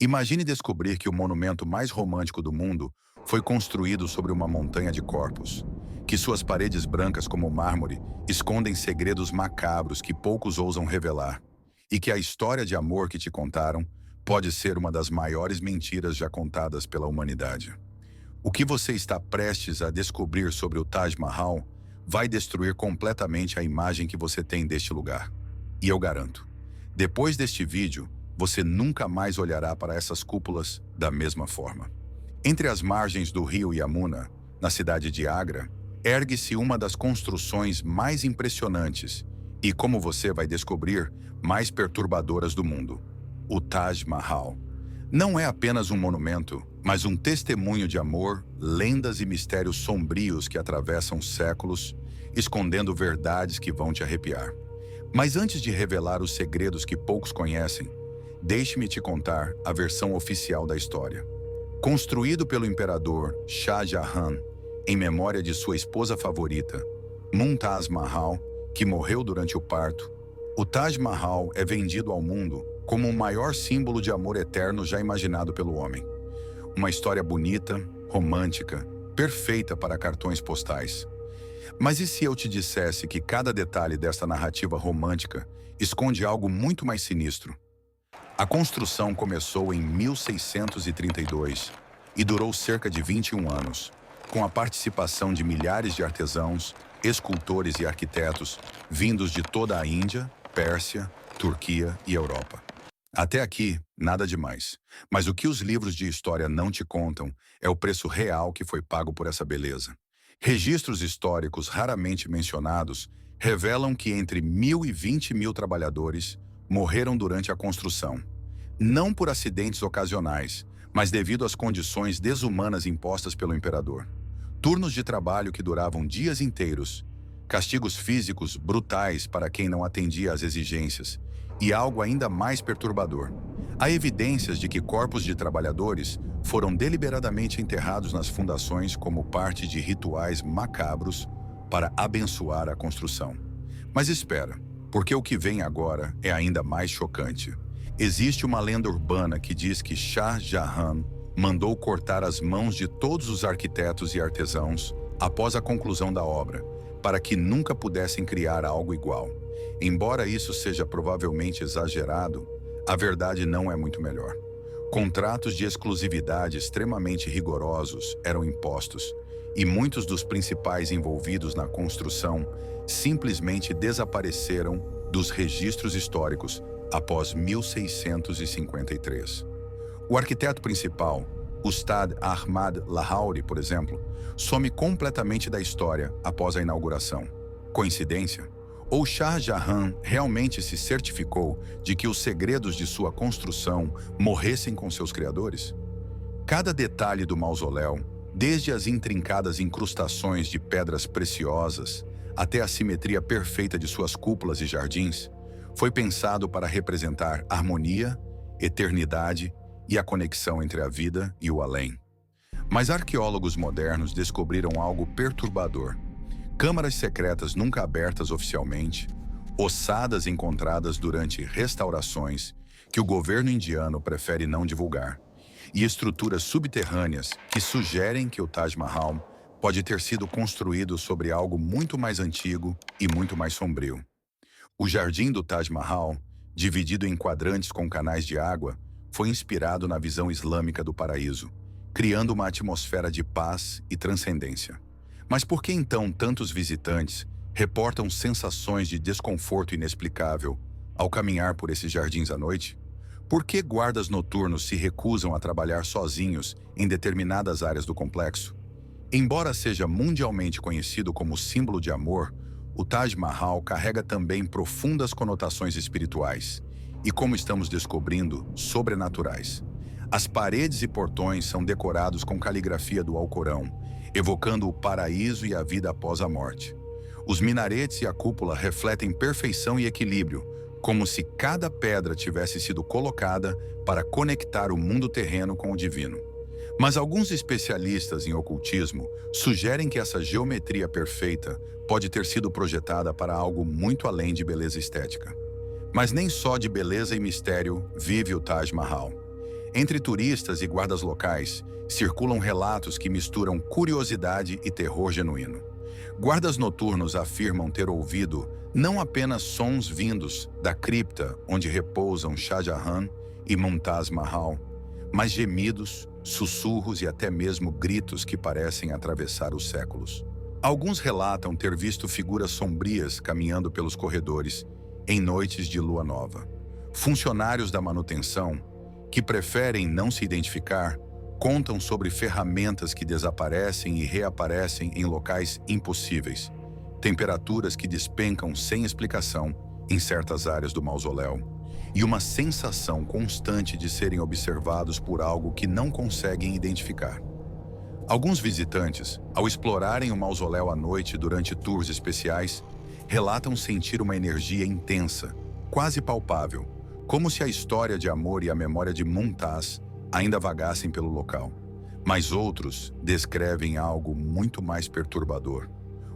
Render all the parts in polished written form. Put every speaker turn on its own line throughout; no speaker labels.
Imagine descobrir que o monumento mais romântico do mundo foi construído sobre uma montanha de corpos, que suas paredes brancas como mármore escondem segredos macabros que poucos ousam revelar, e que a história de amor que te contaram pode ser uma das maiores mentiras já contadas pela humanidade. O que você está prestes a descobrir sobre o Taj Mahal vai destruir completamente a imagem que você tem deste lugar. E eu garanto, depois deste vídeo, você nunca mais olhará para essas cúpulas da mesma forma. Entre as margens do rio Yamuna, na cidade de Agra, ergue-se uma das construções mais impressionantes e, como você vai descobrir, mais perturbadoras do mundo: o Taj Mahal. Não é apenas um monumento, mas um testemunho de amor, lendas e mistérios sombrios que atravessam séculos, escondendo verdades que vão te arrepiar. Mas antes de revelar os segredos que poucos conhecem, deixe-me te contar a versão oficial da história. Construído pelo imperador Shah Jahan, em memória de sua esposa favorita, Mumtaz Mahal, que morreu durante o parto, o Taj Mahal é vendido ao mundo como o maior símbolo de amor eterno já imaginado pelo homem. Uma história bonita, romântica, perfeita para cartões postais. Mas e se eu te dissesse que cada detalhe desta narrativa romântica esconde algo muito mais sinistro? A construção começou em 1632 e durou cerca de 21 anos, com a participação de milhares de artesãos, escultores e arquitetos vindos de toda a Índia, Pérsia, Turquia e Europa. Até aqui, nada demais. Mas o que os livros de história não te contam é o preço real que foi pago por essa beleza. Registros históricos raramente mencionados revelam que entre 1.000 e 20.000 trabalhadores morreram durante a construção. Não por acidentes ocasionais, mas devido às condições desumanas impostas pelo imperador. Turnos de trabalho que duravam dias inteiros, castigos físicos brutais para quem não atendia às exigências, e algo ainda mais perturbador: há evidências de que corpos de trabalhadores foram deliberadamente enterrados nas fundações como parte de rituais macabros para abençoar a construção. Mas espera, porque o que vem agora é ainda mais chocante. Existe uma lenda urbana que diz que Shah Jahan mandou cortar as mãos de todos os arquitetos e artesãos após a conclusão da obra, para que nunca pudessem criar algo igual. Embora isso seja provavelmente exagerado, a verdade não é muito melhor. Contratos de exclusividade extremamente rigorosos eram impostos, e muitos dos principais envolvidos na construção simplesmente desapareceram dos registros históricos após 1653. O arquiteto principal, Ustad Ahmad Lahouri, por exemplo, some completamente da história após a inauguração. Coincidência? Ou Shah Jahan realmente se certificou de que os segredos de sua construção morressem com seus criadores? Cada detalhe do mausoléu, desde as intrincadas incrustações de pedras preciosas até a simetria perfeita de suas cúpulas e jardins, foi pensado para representar harmonia, eternidade e a conexão entre a vida e o além. Mas arqueólogos modernos descobriram algo perturbador: câmaras secretas nunca abertas oficialmente, ossadas encontradas durante restaurações que o governo indiano prefere não divulgar, e estruturas subterrâneas que sugerem que o Taj Mahal pode ter sido construído sobre algo muito mais antigo e muito mais sombrio. O jardim do Taj Mahal, dividido em quadrantes com canais de água, foi inspirado na visão islâmica do paraíso, criando uma atmosfera de paz e transcendência. Mas por que então tantos visitantes reportam sensações de desconforto inexplicável ao caminhar por esses jardins à noite? Por que guardas noturnos se recusam a trabalhar sozinhos em determinadas áreas do complexo? Embora seja mundialmente conhecido como símbolo de amor, o Taj Mahal carrega também profundas conotações espirituais e, como estamos descobrindo, sobrenaturais. As paredes e portões são decorados com caligrafia do Alcorão, evocando o paraíso e a vida após a morte. Os minaretes e a cúpula refletem perfeição e equilíbrio, como se cada pedra tivesse sido colocada para conectar o mundo terreno com o divino. Mas alguns especialistas em ocultismo sugerem que essa geometria perfeita pode ter sido projetada para algo muito além de beleza estética. Mas nem só de beleza e mistério vive o Taj Mahal. Entre turistas e guardas locais, circulam relatos que misturam curiosidade e terror genuíno. Guardas noturnos afirmam ter ouvido não apenas sons vindos da cripta onde repousam Shah Jahan e Mumtaz Mahal, mas gemidos, sussurros e até mesmo gritos que parecem atravessar os séculos. Alguns relatam ter visto figuras sombrias caminhando pelos corredores em noites de lua nova. Funcionários da manutenção, que preferem não se identificar, contam sobre ferramentas que desaparecem e reaparecem em locais impossíveis, temperaturas que despencam sem explicação em certas áreas do mausoléu, e uma sensação constante de serem observados por algo que não conseguem identificar. Alguns visitantes, ao explorarem o mausoléu à noite durante tours especiais, relatam sentir uma energia intensa, quase palpável, como se a história de amor e a memória de Mumtaz ainda vagassem pelo local. Mas outros descrevem algo muito mais perturbador,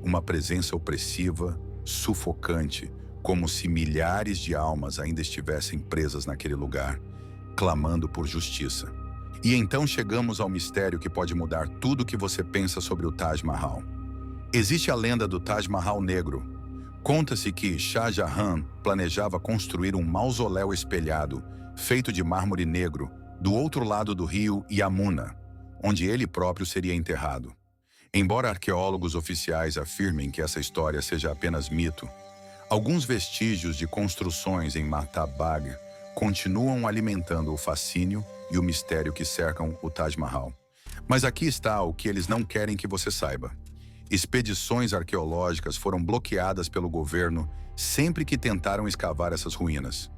uma presença opressiva, sufocante, como se milhares de almas ainda estivessem presas naquele lugar, clamando por justiça. E então chegamos ao mistério que pode mudar tudo o que você pensa sobre o Taj Mahal. Existe a lenda do Taj Mahal negro. Conta-se que Shah Jahan planejava construir um mausoléu espelhado, feito de mármore negro, do outro lado do rio Yamuna, onde ele próprio seria enterrado. Embora arqueólogos oficiais afirmem que essa história seja apenas mito, alguns vestígios de construções em Matabag continuam alimentando o fascínio e o mistério que cercam o Taj Mahal. Mas aqui está o que eles não querem que você saiba. Expedições arqueológicas foram bloqueadas pelo governo sempre que tentaram escavar essas ruínas.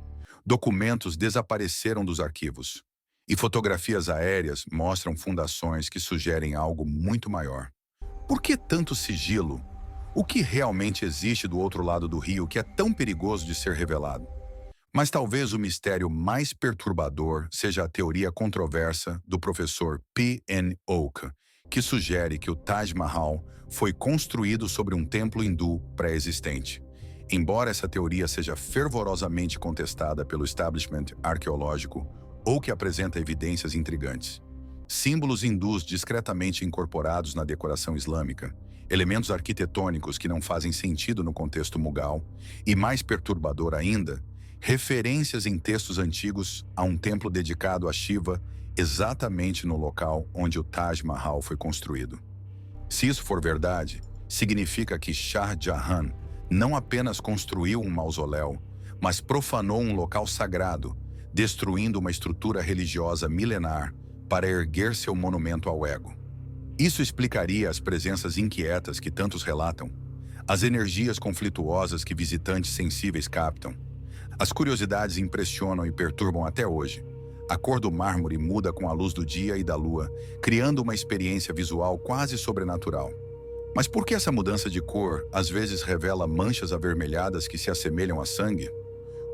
Documentos desapareceram dos arquivos. E fotografias aéreas mostram fundações que sugerem algo muito maior. Por que tanto sigilo? O que realmente existe do outro lado do rio que é tão perigoso de ser revelado? Mas talvez o mistério mais perturbador seja a teoria controversa do professor P. N. Oak, que sugere que o Taj Mahal foi construído sobre um templo hindu pré-existente. Embora essa teoria seja fervorosamente contestada pelo establishment arqueológico, Oak apresenta evidências intrigantes. Símbolos hindus discretamente incorporados na decoração islâmica, elementos arquitetônicos que não fazem sentido no contexto mughal, e mais perturbador ainda, referências em textos antigos a um templo dedicado a Shiva exatamente no local onde o Taj Mahal foi construído. Se isso for verdade, significa que Shah Jahan não apenas construiu um mausoléu, mas profanou um local sagrado, destruindo uma estrutura religiosa milenar para erguer seu monumento ao ego. Isso explicaria as presenças inquietas que tantos relatam, as energias conflituosas que visitantes sensíveis captam. As curiosidades impressionam e perturbam até hoje. A cor do mármore muda com a luz do dia e da lua, criando uma experiência visual quase sobrenatural. Mas por que essa mudança de cor às vezes revela manchas avermelhadas que se assemelham a sangue?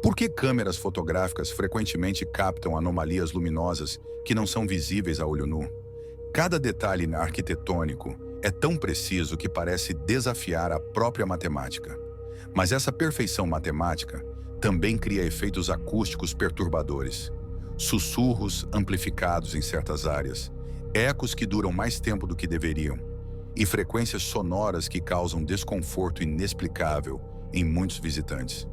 Por que câmeras fotográficas frequentemente captam anomalias luminosas que não são visíveis a olho nu? Cada detalhe arquitetônico é tão preciso que parece desafiar a própria matemática. Mas essa perfeição matemática também cria efeitos acústicos perturbadores. Sussurros amplificados em certas áreas, ecos que duram mais tempo do que deveriam, e frequências sonoras que causam desconforto inexplicável em muitos visitantes.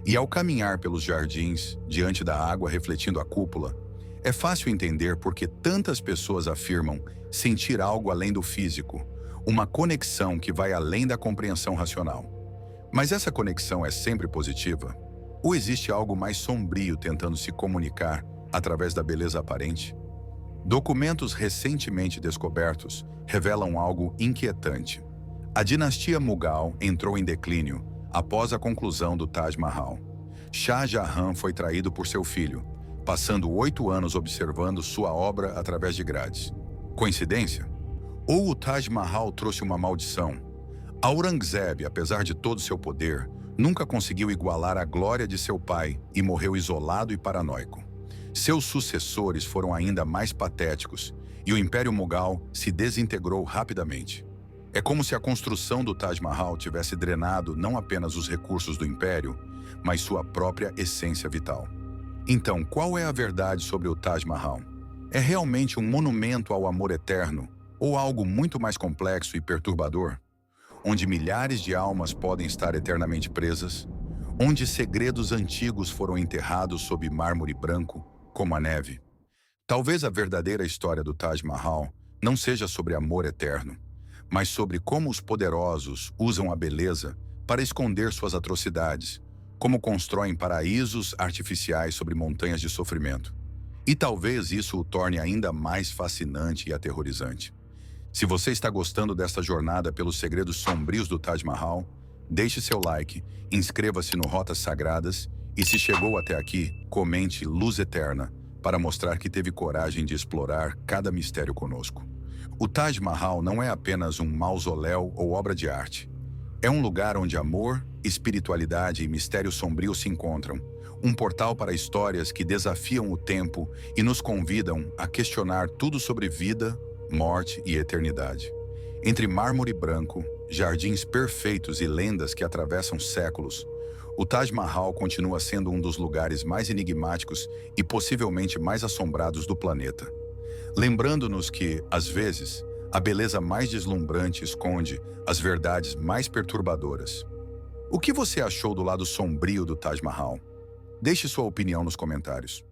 E ao caminhar pelos jardins, diante da água refletindo a cúpula, é fácil entender por que tantas pessoas afirmam sentir algo além do físico, uma conexão que vai além da compreensão racional. Mas essa conexão é sempre positiva? Ou existe algo mais sombrio tentando se comunicar através da beleza aparente? Documentos recentemente descobertos revelam algo inquietante. A dinastia Mughal entrou em declínio após a conclusão do Taj Mahal. Shah Jahan foi traído por seu filho, passando 8 anos observando sua obra através de grades. Coincidência? Ou o Taj Mahal trouxe uma maldição? Aurangzeb, apesar de todo seu poder, nunca conseguiu igualar a glória de seu pai e morreu isolado e paranoico. Seus sucessores foram ainda mais patéticos e o Império Mughal se desintegrou rapidamente. É como se a construção do Taj Mahal tivesse drenado não apenas os recursos do Império, mas sua própria essência vital. Então, qual é a verdade sobre o Taj Mahal? É realmente um monumento ao amor eterno ou algo muito mais complexo e perturbador, onde milhares de almas podem estar eternamente presas, onde segredos antigos foram enterrados sob mármore branco, como a neve? Talvez a verdadeira história do Taj Mahal não seja sobre amor eterno, mas sobre como os poderosos usam a beleza para esconder suas atrocidades, como constroem paraísos artificiais sobre montanhas de sofrimento. E talvez isso o torne ainda mais fascinante e aterrorizante. Se você está gostando desta jornada pelos segredos sombrios do Taj Mahal, deixe seu like, inscreva-se no Rotas Sagradas e, se chegou até aqui, comente Luz Eterna para mostrar que teve coragem de explorar cada mistério conosco. O Taj Mahal não é apenas um mausoléu ou obra de arte. É um lugar onde amor, espiritualidade e mistério sombrio se encontram, um portal para histórias que desafiam o tempo e nos convidam a questionar tudo sobre vida, morte e eternidade. Entre mármore branco, jardins perfeitos e lendas que atravessam séculos, o Taj Mahal continua sendo um dos lugares mais enigmáticos e possivelmente mais assombrados do planeta. Lembrando-nos que, às vezes, a beleza mais deslumbrante esconde as verdades mais perturbadoras. O que você achou do lado sombrio do Taj Mahal? Deixe sua opinião nos comentários.